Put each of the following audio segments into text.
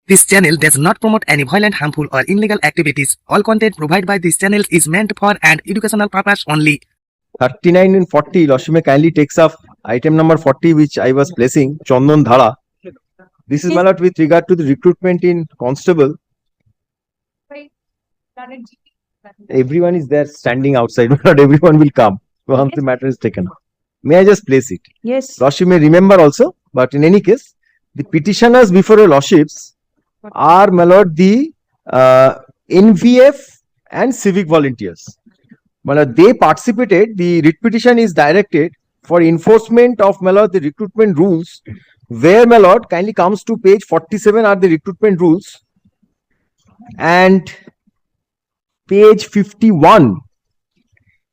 This channel does not promote any violent, harmful, or illegal activities. All content provided by this channel is meant for an educational purpose only. 39 and 40, Loshime kindly takes up item number 40, which I was placing, Chandan Dhara. This is, my lord, with regard to the recruitment in constable. Everyone is there standing outside, not everyone will come once the matter is taken. May I just place it? Yes. Lordship may remember also, but in any case, the petitioners before your Lordships are, my lord, the NVF and civic volunteers. My lord, they participated. The writ petition is directed for enforcement of, my lord, the recruitment rules, where, my lord, kindly comes to page 47 are the recruitment rules, and page 51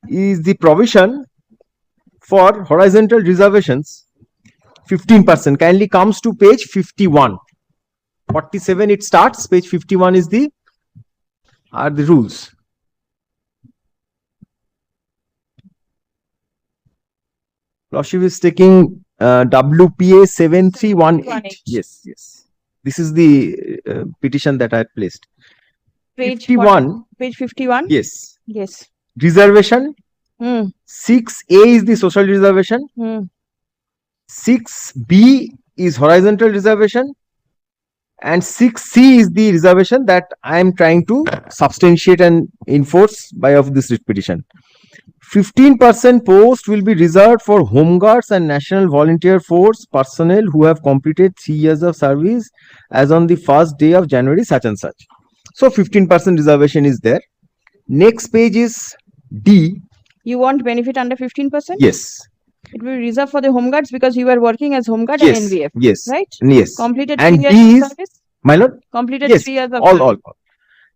is the provision for horizontal reservations. 15% kindly comes to page 51. 47 it starts, page 51 is the rules. Lordship is taking WPA 7318. Yes. This is the petition that I had placed. Page 51. Page 51? Yes. Yes. Reservation. 6A is the social reservation. 6B is horizontal reservation. And 6C is the reservation that I am trying to substantiate and enforce by of this writ petition. 15% post will be reserved for Home Guards and National Volunteer Force personnel who have completed 3 years of service as on the first day of January such and such. So 15% reservation is there. Next page is D. You want benefit under 15%? Yes. It will be reserved for the Home Guards because you were working as Home Guard and NVF. Yes. Right? Yes. Completed And 3 D years is, of service? my lord? Completed Yes. 3 years of All.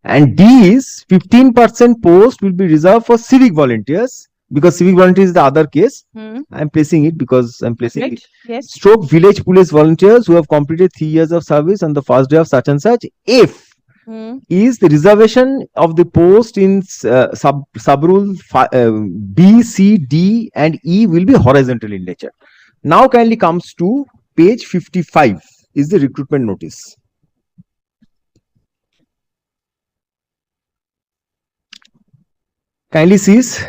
And D is 15% post will be reserved for civic volunteers, because civic volunteers is the other case. I am placing it because I am placing it. Yes. Stroke village police volunteers who have completed 3 years of service on the first day of such and such. If is the reservation of the post in sub-rule B, C, D and E will be horizontal in nature. Now kindly comes to page 55 is the recruitment notice. Kindly sees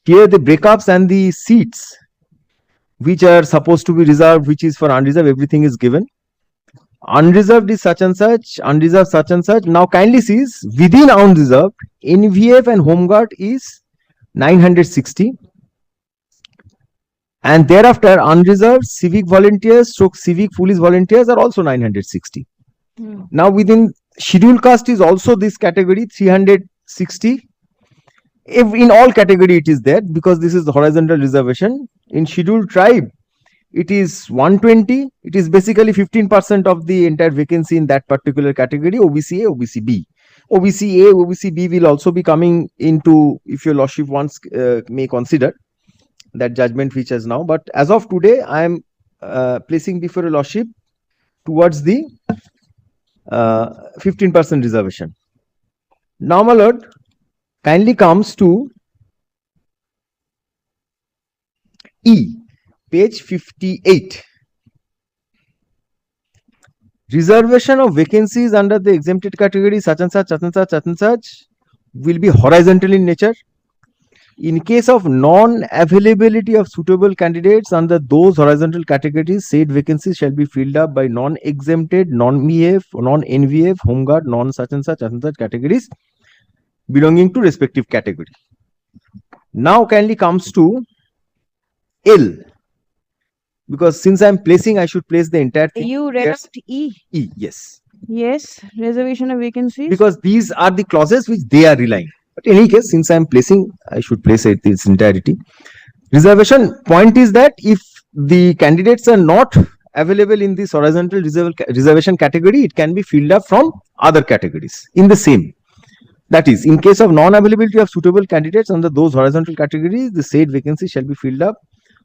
here the breakups and the seats which are supposed to be reserved, which is for unreserved, everything is given. Unreserved is such and such, unreserved such and such. Now kindly sees within unreserved, NVF and Home Guard is 960. And thereafter unreserved civic volunteers, stroke civic police volunteers are also 960. Now within scheduled caste is also this category 360. If in all category it is there, because this is the horizontal reservation. In scheduled tribe it is 120. It is basically 15% of the entire vacancy in that particular category. OBC A, OBC B. OBC A, OBC B will also be coming into, if your lordship wants may consider that judgment which is now. But as of today I am placing before your lordship towards the 15% reservation. Now my lord, kindly comes to E, page 58. Reservation of vacancies under the exempted category such and such, such and such, such and such will be horizontal in nature. In case of non-availability of suitable candidates under those horizontal categories, said vacancies shall be filled up by non-exempted, non-EF, non-NVF, Home Guard, non-such and such categories belonging to respective category. Now kindly comes to L, because since I am placing, I should place the entire thing. You read out E. E, yes. Yes. Reservation of vacancies. Because these are the clauses which they are relying. But in any case, since I am placing, I should place it its entirety. Reservation point is that if the candidates are not available in this horizontal reservation category, it can be filled up from other categories in the same. That is, in case of non-availability of suitable candidates under those horizontal categories, the said vacancy shall be filled up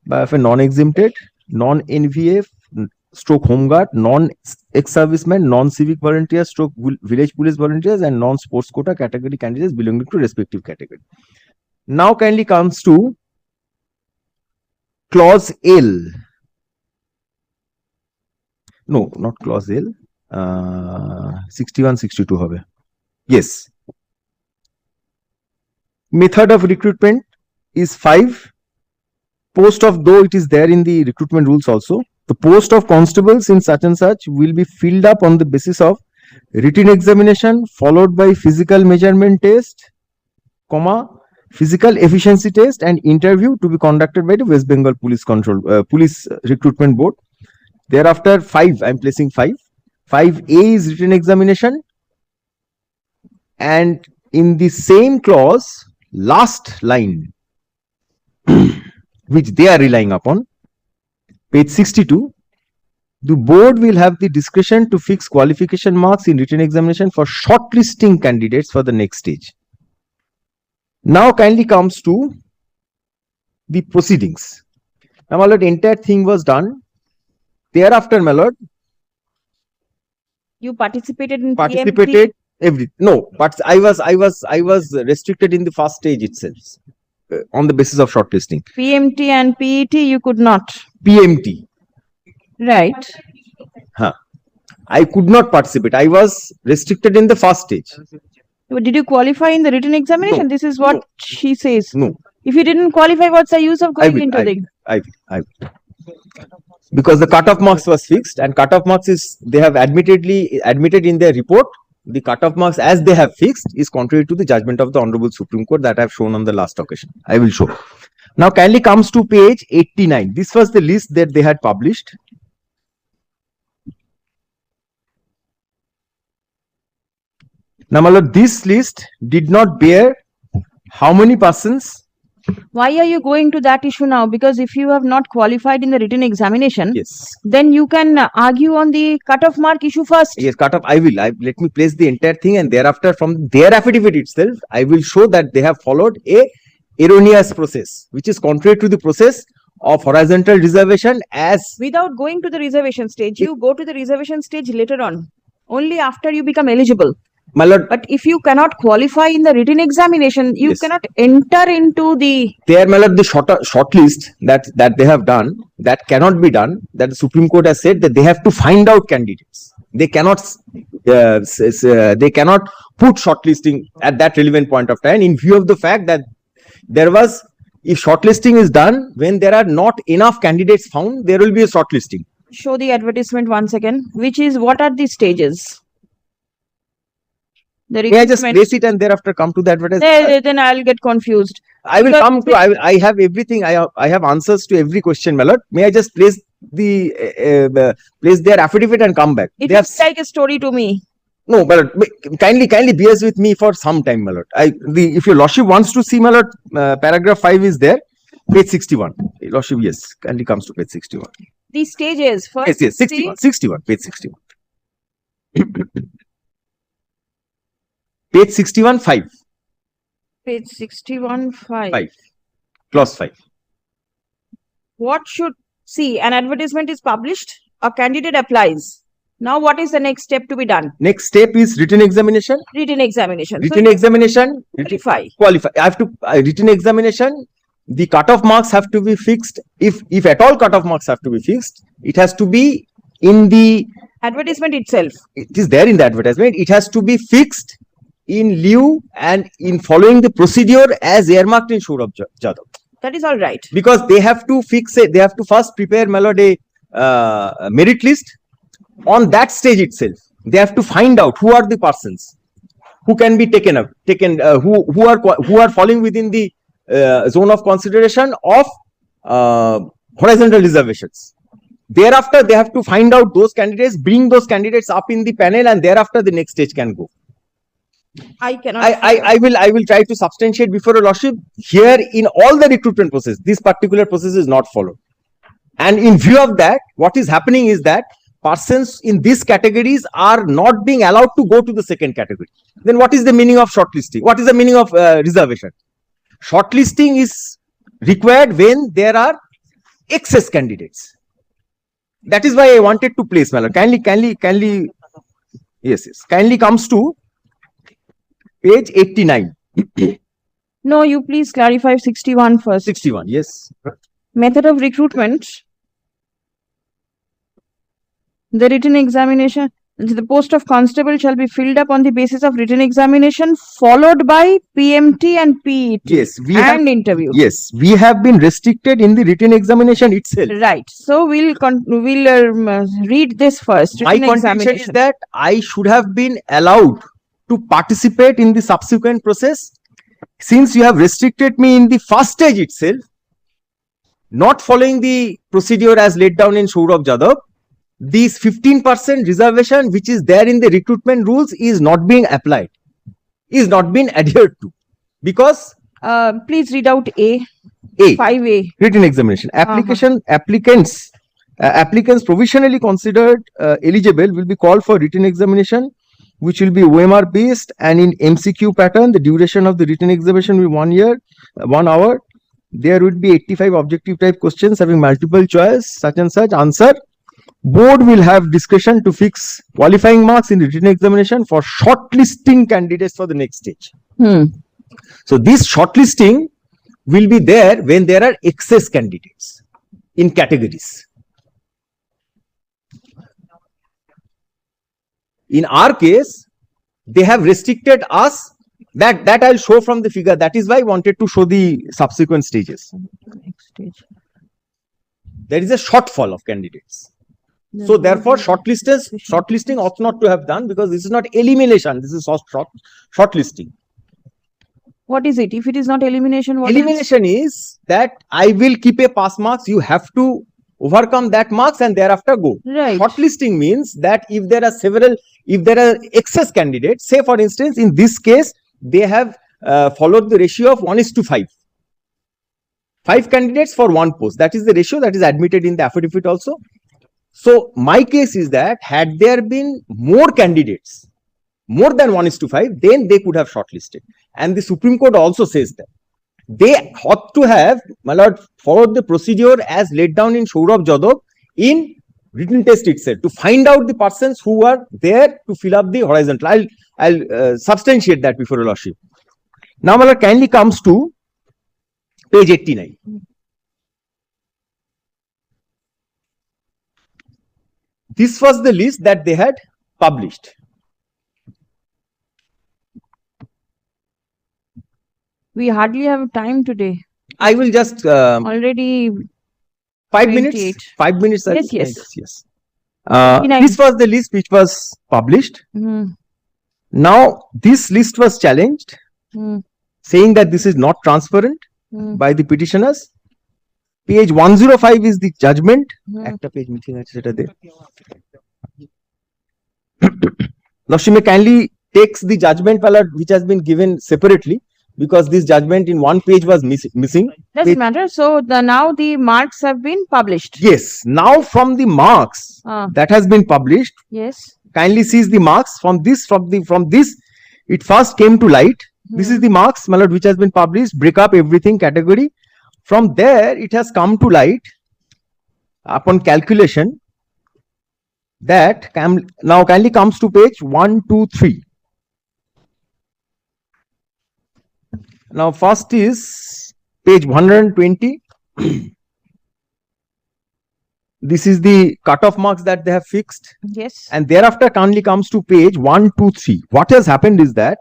by a non-exempted, non-NVF, stroke Home Guard, non-ex-servicemen, non-civic volunteers, stroke village police volunteers and non-sports quota category candidates belonging to respective category. Now kindly comes to clause L. No, not clause L. 61, 62 হবে. Yes. Method of recruitment is 5. Post of, though it is there in the recruitment rules also, the post of constables in such and such will be filled up on the basis of written examination followed by physical measurement test, comma, physical efficiency test and interview to be conducted by the West Bengal Police Recruitment Board. Thereafter, 5, I'm placing 5. 5A is written examination, and in the same clause, last line, which they are relying upon, page 62, the board will have the discretion to fix qualification marks in written examination for shortlisting candidates for the next stage. Now kindly comes to the proceedings. Now, my lord, entire thing was done. Thereafter, my lord, You participated in participated no, but I was restricted in the first stage itself on the basis of shortlisting. PMT and PET you could not. PMT, Right. I could not participate. I was restricted in the first stage. But did you qualify in the written examination? No. This is what No. she says. No, If you didn't qualify, what's the use of I going will, into the? I will. Because the cutoff marks was fixed, and cutoff marks is, they have admitted in their report, the cutoff marks as they have fixed is contrary to the judgment of the Honorable Supreme Court that I have shown on the last occasion. I will show. Now kindly comes to page 89. This was the list that they had published. Now, my lord, this list did not bear how many persons? Why are you going to that issue now? Because if you have not qualified in the written examination, Yes. then you can argue on the cutoff mark issue first. Yes, cutoff. I will. Let me place the entire thing, and thereafter, from their affidavit itself, I will show that they have followed a erroneous process, which is contrary to the process of horizontal reservation. As Without going to the reservation stage, you go to the reservation stage later on, only after you become eligible. my lord, But if you cannot qualify in the written examination, you Yes. cannot enter into the. there, my lord, the short list that they have done, that cannot be done. That the Supreme Court has said that they have to find out candidates. They cannot put shortlisting at that relevant point of time, in view of the fact that there was, if shortlisting is done when there are not enough candidates found, there will be a shortlisting. Show the advertisement once again, which is what are the stages? The May I just recruitment. place it and thereafter come to the advertisement? Then I'll get confused. I will because- come to. I have everything. I have answers to every question, my lord. May I just place place their affidavit and come back? It They have looks like a story to me. no, my lord. Kindly bears with me for some time, my lord. If your lordship wants to see, my lord, paragraph 5 is there, page 61. Lordship, yes, kindly comes to page 61. The stages first. Yes, 61, page 61. Page 61, 5. Page 61, 5. 5. Clause 5. What should see? An advertisement is published. A candidate applies. Now, what is the next step to be done? Next step is written examination. Written examination. Written examination. Qualify. Qualify. I have to written examination. The cutoff marks have to be fixed. If at all cutoff marks have to be fixed, it has to be in the. Advertisement itself. It is there in the advertisement. It has to be fixed in lieu and in following the procedure as earmarked in Saurabh Jadhav. That is all right. Because they have to fix it. They have to first prepare, my lord, a merit list. On that stage itself, they have to find out who are the persons who can be taken who are falling within the zone of consideration of horizontal reservations. Thereafter, they have to find out those candidates, bring those candidates up in the panel, and thereafter the next stage can go. I cannot. I will try to substantiate before your lordship. Here, in all the recruitment process, this particular process is not followed. And in view of that, what is happening is that persons in these categories are not being allowed to go to the second category. Then what is the meaning of shortlisting? What is the meaning of reservation? Shortlisting is required when there are excess candidates. That is why I wanted to place, my lord. Kindly, yes. Kindly comes to page 89. No, you please clarify 61 first. 61, yes. Method of recruitment. The written examination. The post of constable shall be filled up on the basis of written examination followed by PMT and PET Yes, we have. and interview. Yes, we have been restricted in the written examination itself. Right. So we'll read this first. My Written contention is examination. that I should have been allowed to participate in the subsequent process. Since you have restricted me in the first stage itself, not following the procedure as laid down in Saurabh Jadhav, this 15% reservation which is there in the recruitment rules is not being applied, is not being adhered to, because Please read out A. 5A. written examination applicants provisionally considered eligible will be called for written examination, which will be OMR based and in MCQ pattern. The duration of the written examination will be 1 hour. There would be 85 objective type questions having multiple choice, such and such answer. Board will have discretion to fix qualifying marks in the written examination for shortlisting candidates for the next stage. So this shortlisting will be there when there are excess candidates in categories. In our case, they have restricted us. That I'll show from the figure. That is why I wanted to show the subsequent stages. Next stage. There is a shortfall of candidates. So therefore, shortlisting ought not to have done, because this is not elimination. This is shortlisting. What is it? If it is not elimination, what Elimination is that I will keep a pass marks. You have to overcome that marks and thereafter go. Right. Shortlisting means that if there are excess candidates, say for instance, in this case, they have followed the ratio of 1:5. 5 candidates for 1 post. That is the ratio that is admitted in the affidavit also. So my case is that had there been more candidates, more than 1:5, then they could have shortlisted. And the Supreme Court also says that they ought to have, my lord, followed the procedure as laid down in Saurabh Jadhav in written test itself, to find out the persons who are there to fill up the horizontal. I'll substantiate that before your lordship. Now, my lord, kindly comes to page 89. This was the list that they had published. We hardly have time today. I will just Already 5 minutes. 28. 5 minutes. Yes. Yes. 29. This was the list which was published. Hmm. Now, this list was challenged, saying that this is not transparent by the petitioners. Page 105 is the judgment. Ekta page missing ache seta de. Lordship may kindly takes the judgment ballot which has been given separately, because this judgment in one page was missing. Doesn't matter. So now the marks have been published. Yes. Now from the marks that has been published, Yes. kindly sees the marks from this. From this, it first came to light. This is the marks, my lord, which has been published. Break up everything category. From there, it has come to light upon calculation that now kindly comes to page 1, 2, 3. Now, first is page 120. This is the cutoff marks that they have fixed. Yes. And thereafter kindly comes to page 1, 2, 3. What has happened is that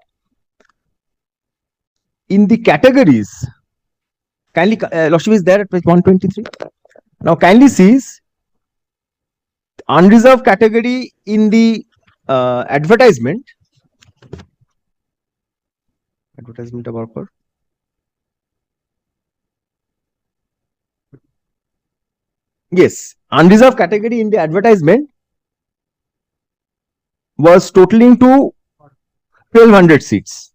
in the categories, kindly, Lordship is there at page 123. Now, kindly sees unreserved category in the advertisement. Advertisement about per. Yes, unreserved category in the advertisement was totaling to 1200 seats.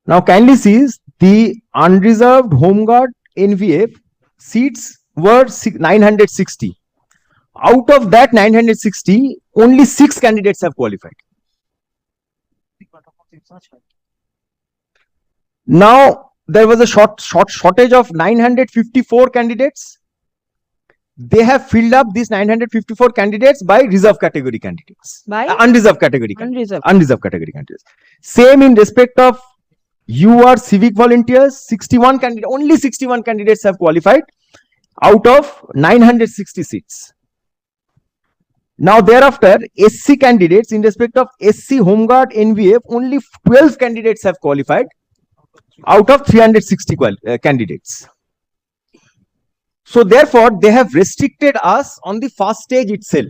Now, kindly sees the unreserved home guard NVF seats were 960. Out of that 960, only 6 candidates have qualified. Now, there was a shortage of 954 candidates. They have filled up these 954 candidates by reserve category candidates. By unreserved category candidates. unreserved. Unreserved category candidates. Same in respect of UR civic volunteers, 61 candidates, only 61 candidates have qualified out of 960 seats. Now thereafter, SC candidates in respect of SC Home Guard NVF, only 12 candidates have qualified out of 360 candidates. So therefore, they have restricted us on the first stage itself.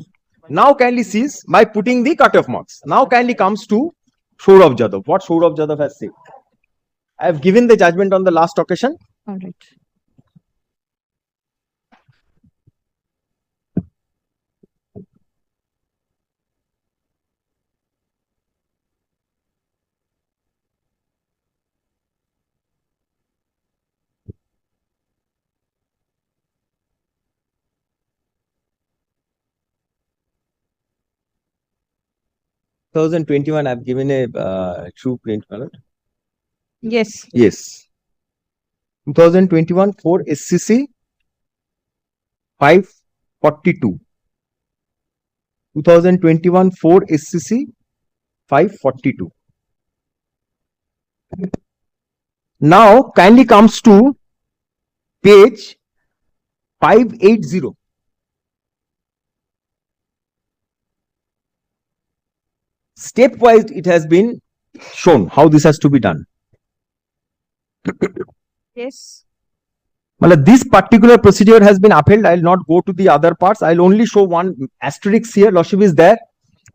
Now kindly sees by putting the cutoff marks. Now kindly comes to Saurabh Jadhav. What Saurabh Jadhav has said. I have given the judgment on the last occasion. All right. In 2021, I have given a true print ballot. Yes. Yes. 2021 for SCC 542. 2021 for SCC 542. Now kindly comes to page 580. Stepwise it has been shown how this has to be done. Yes. Well, this particular procedure has been upheld. I will not go to the other parts. I will only show one asterisk here. Lordship is there.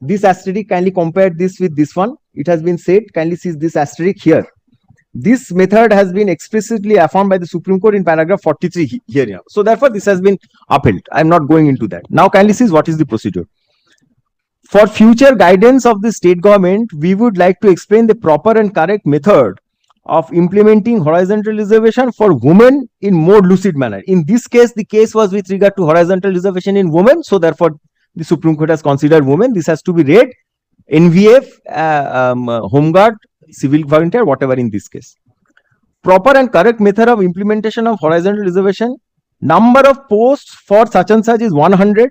This asterisk, kindly compare this with this one. It has been said, kindly see this asterisk here. This method has been explicitly affirmed by the Supreme Court in paragraph 43 here. So therefore, this has been upheld. I am not going into that. Now kindly see what is the procedure. For future guidance of the state government, we would like to explain the proper and correct method of implementing horizontal reservation for women in more lucid manner. In this case, the case was with regard to horizontal reservation in women. So therefore, the Supreme Court has considered women. This has to be read NVF, Home Guard, Civil Volunteer, whatever in this case. Proper and correct method of implementation of horizontal reservation. Number of posts for such and such is 100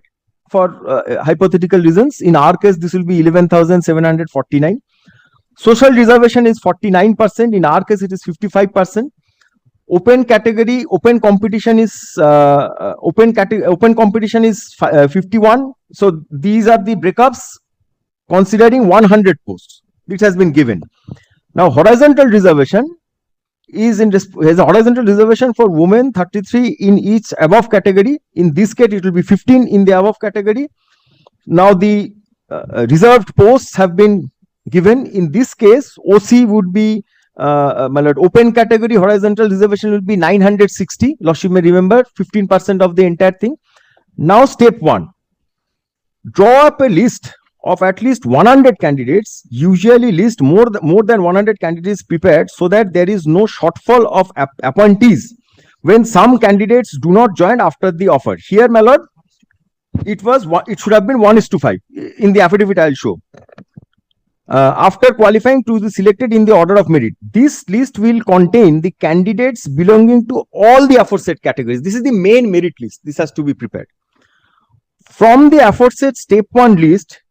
for hypothetical reasons. In our case, this will be 11,749. Social reservation is 49%. In our case, it is 55%. Open category, open competition is 51. So these are the breakups considering 100 posts. It has been given. Now horizontal reservation is has a horizontal reservation for women 33 in each above category. In this case, it will be 15 in the above category. Now the reserved posts have been given. In this case, OC would be open category horizontal reservation will be 960. Lordship may remember 15% of the entire thing. Now step 1, draw up a list of at least 100 candidates. Usually list more than 100 candidates prepared so that there is no shortfall of appointees when some candidates do not join after the offer. Here, my lord, it should have been 1:5. In the affidavit I will show. After qualifying to be selected in the order of merit, this list will contain the candidates belonging to all the aforesaid categories. This is the main merit list. This has to be prepared. From the aforesaid step 1 list,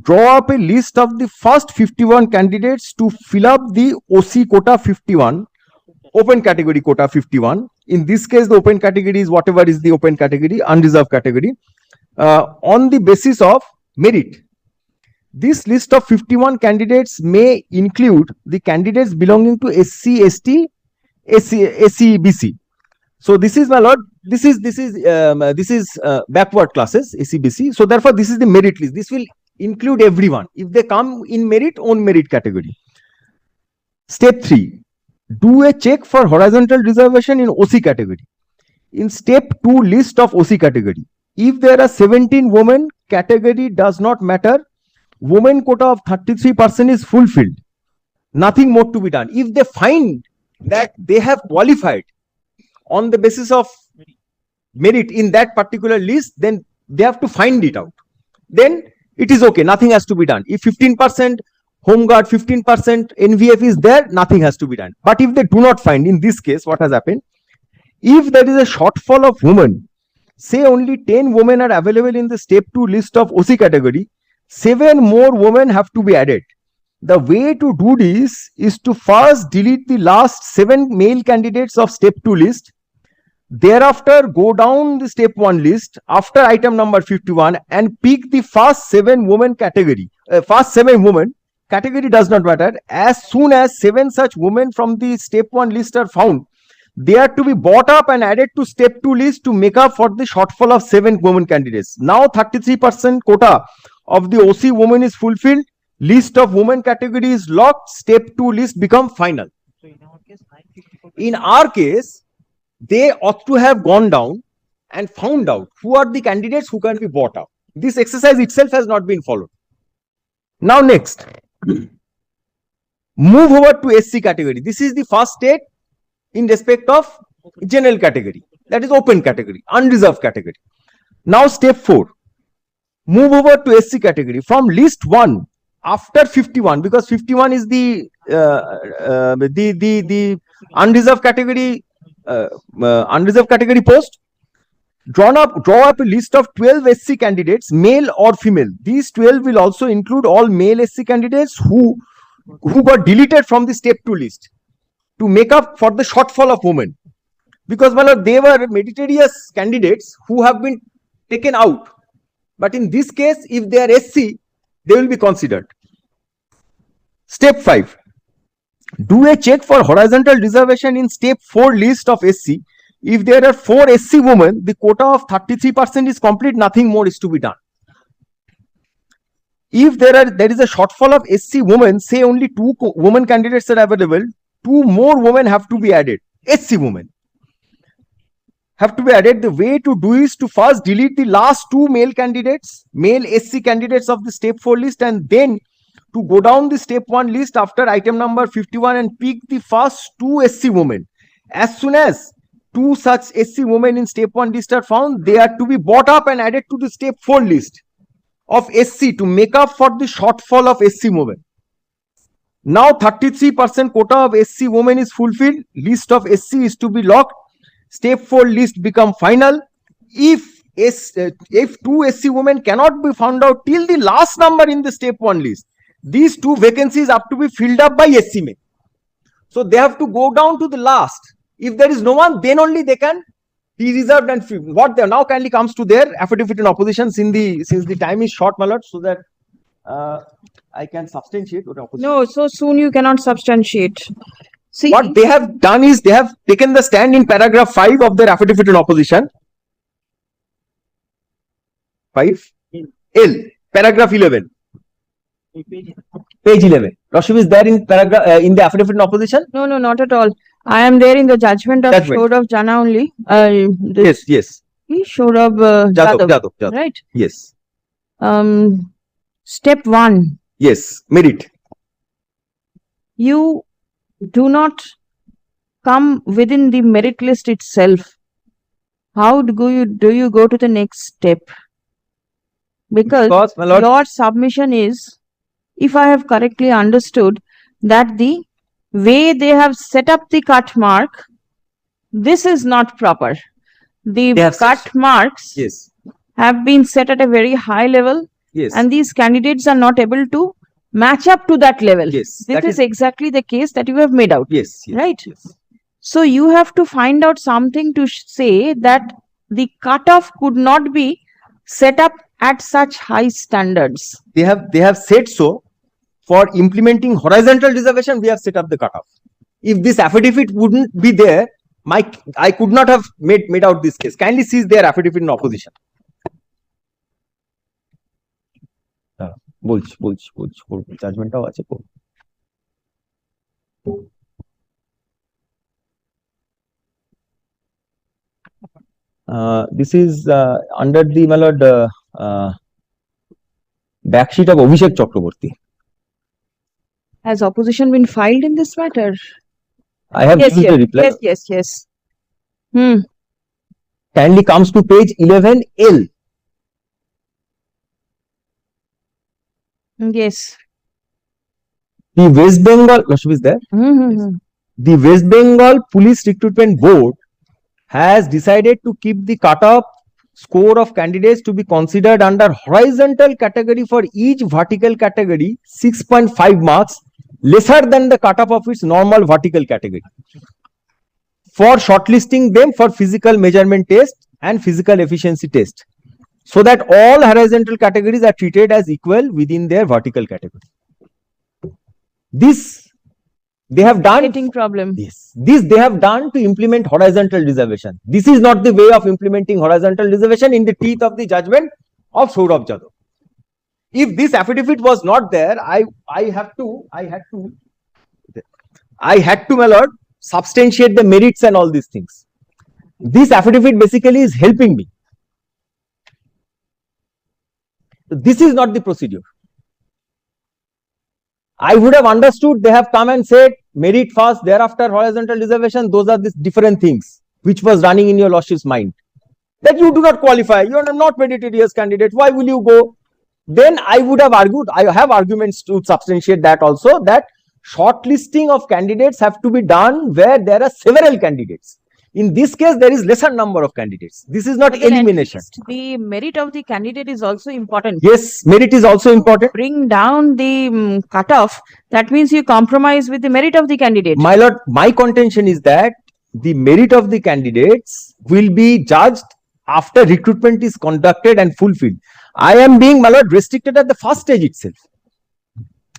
draw up a list of the first 51 candidates to fill up the OC quota 51, open category quota 51. In this case, the open category is whatever is the open category, unreserved category, on the basis of merit. This list of 51 candidates may include the candidates belonging to SC, ST, SC, BC. So this is, my lord, this is backward classes, SC, BC. So therefore, this is the merit list. This will include everyone if they come in merit, own merit category. Step 3, do a check for horizontal reservation in OC category. In step 2, list of OC category. If there are 17 women, category does not matter. Women quota of 33% is fulfilled. Nothing more to be done. If they find that they have qualified on the basis of merit in that particular list, then they have to find it out. Then it is okay. Nothing has to be done. If 15% Home Guard, 15% NVF is there, nothing has to be done. But if they do not find, in this case, what has happened? If there is a shortfall of women, say only 10 women are available in the step 2 list of OC category, 7 more women have to be added. The way to do this is to first delete the last 7 male candidates of step 2 list. Thereafter, go down the step 1 list after item number 51 and pick the first 7 women category. First 7 women category does not matter. As soon as 7 such women from the step 1 list are found, they are to be bought up and added to step 2 list to make up for the shortfall of 7 women candidates. Now 33% quota of the OC women is fulfilled. List of women category is locked. Step 2 list become final. In our case, they ought to have gone down and found out who are the candidates who can be bought up. This exercise itself has not been followed. Now next, move over to SC category. This is the first state in respect of general category, that is open category, unreserved category. Now step 4, move over to SC category from list 1 after 51, because 51 is the unreserved category post. Draw up a list of 12 SC candidates, male or female. These 12 will also include all male SC candidates who got deleted from the step 2 list to make up for the shortfall of women, because they were meritorious candidates who have been taken out. But in this case, if they are SC, they will be considered. Step 5, do a check for horizontal reservation in step 4 list of SC. If there are 4 SC women, the quota of 33% is complete, nothing more is to be done. If there is a shortfall of SC women, say only 2 women candidates are available, 2 more women have to be added. SC women have to be added. The way to do is to first delete the last 2 male candidates, male SC candidates of the step 4 list, and then to go down the step 1 list after item number 51 and pick the first 2 SC women. As soon as 2 such SC women in step 1 list are found, they are to be bought up and added to the step 4 list of SC to make up for the shortfall of SC women. Now 33% quota of SC women is fulfilled. List of SC is to be locked. Step 4 list become final. If 2 SC women cannot be found out till the last number in the step 1 list, these 2 vacancies have to be filled up by SC men. So they have to go down to the last. If there is no one, then only they can be reserved and filled. What they now kindly comes to their affidavit in opposition since the time is short, my lord, so that I can substantiate what opposition. No, so soon you cannot substantiate. See, what they have done is they have taken the stand in paragraph 5 of their affidavit in opposition. 5 L, paragraph 11. Page 11. Rashid is there in paragraph in the affidavit in opposition? no, not at all. I am there in the judgment of Shourav Jana only. Yes. Shourav Jadhav. right? Yes. Step 1. Yes. Merit. You do not come within the merit list itself. How do you go to the next step? Because my lord, your submission is, if I have correctly understood, that the way they have set up the cut mark, this is not proper. The cut marks yes, have been set at a very high level, yes, and these candidates are not able to match up to that level. yes, This is exactly the case that you have made out. yes, right? Yes. So you have to find out something to say that the cutoff could not be set up at such high standards. They have said so. For implementing horizontal reservation, we have set up the cutoff. If this affidavit wouldn't be there, I could not have made out this case. Kindly seize their affidavit in opposition. Judgment this is under the backsheet of Abhishek Chakraborty. Has opposition been filed in this matter? I have used the reply. Yes. Kindly comes to page 11L. Yes. The West Bengal, Rashmi is there? The West Bengal Police Recruitment Board has decided to keep the cutoff score of candidates to be considered under horizontal category for each vertical category 6.5 marks, lesser than the cutoff of its normal vertical category. for shortlisting them for physical measurement test and physical efficiency test, so that all horizontal categories are treated as equal within their vertical category. This they have done. Getting problem. Yes, this they have done to implement horizontal reservation. This is not the way of implementing horizontal reservation in the teeth of the judgment of Saurabh Jadhav. If this affidavit was not there, I had to, my lord, substantiate the merits and all these things. This affidavit basically is helping me. So this is not the procedure. I would have understood they have come and said merit first, thereafter horizontal reservation. Those are these different things which was running in your lordship's mind. That you do not qualify, you are not meritorious candidate. Why will you go? Then I would have argued, I have arguments to substantiate that also, that shortlisting of candidates have to be done where there are several candidates. In this case, there is lesser number of candidates. This is not But then at elimination. least the merit of the candidate is also important. Yes, merit is also important. Bring down the cutoff. That means you compromise with the merit of the candidate. My lord, my contention is that the merit of the candidates will be judged after recruitment is conducted and fulfilled. I am being, my lord, restricted at the first stage itself.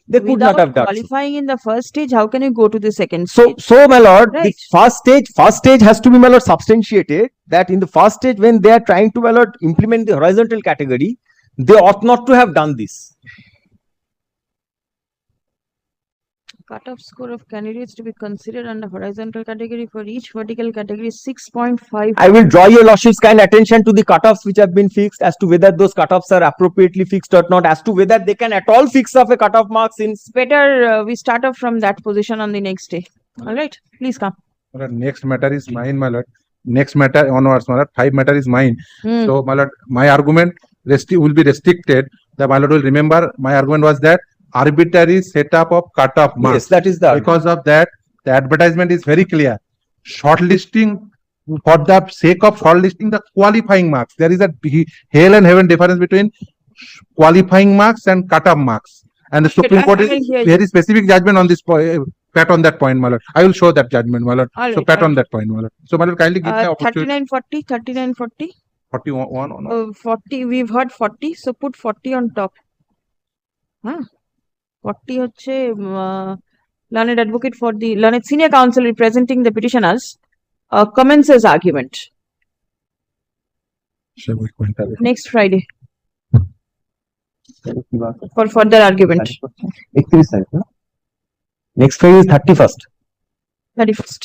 They could not have done so. Qualifying in the first stage, how can you go to the second stage? So my lord, Right. the first stage has to be, my lord, substantiated, that in the first stage when they are trying to, my lord, implement the horizontal category, they ought not to have done this. Cutoff score of candidates to be considered under horizontal category for each vertical category is 6.5. I will draw your lordship's kind attention to the cutoffs which have been fixed, as to whether those cutoffs are appropriately fixed or not, as to whether they can at all fix up a cutoff marks in. It's better we start off from that position on the next day. All right, please come. My lord, next matter is mine, my lord. Next matter onwards, my lord. 5 matter is mine. So, my lord, my argument will be restricted. The my lord will remember my argument was that arbitrary setup of cutoff marks. Yes, that is the argument. Because of that, the advertisement is very clear. Shortlisting, for the sake of shortlisting the qualifying marks, there is a hell and heaven difference between qualifying marks and cutoff marks. And the Supreme Court is very specific judgment on this point. Pat on that point, my lord. I will show that judgment, my lord. All So right, pat all on that point, my lord. So, my lord, kindly give the opportunity. 3940. 41 or not? 40, we've heard 40, so put 40 on top. Huh? 40 হচ্ছে learned advocate for the learned senior counsel representing the petitioners commences argument next Friday for further argument. Next Friday is 31st. 31st.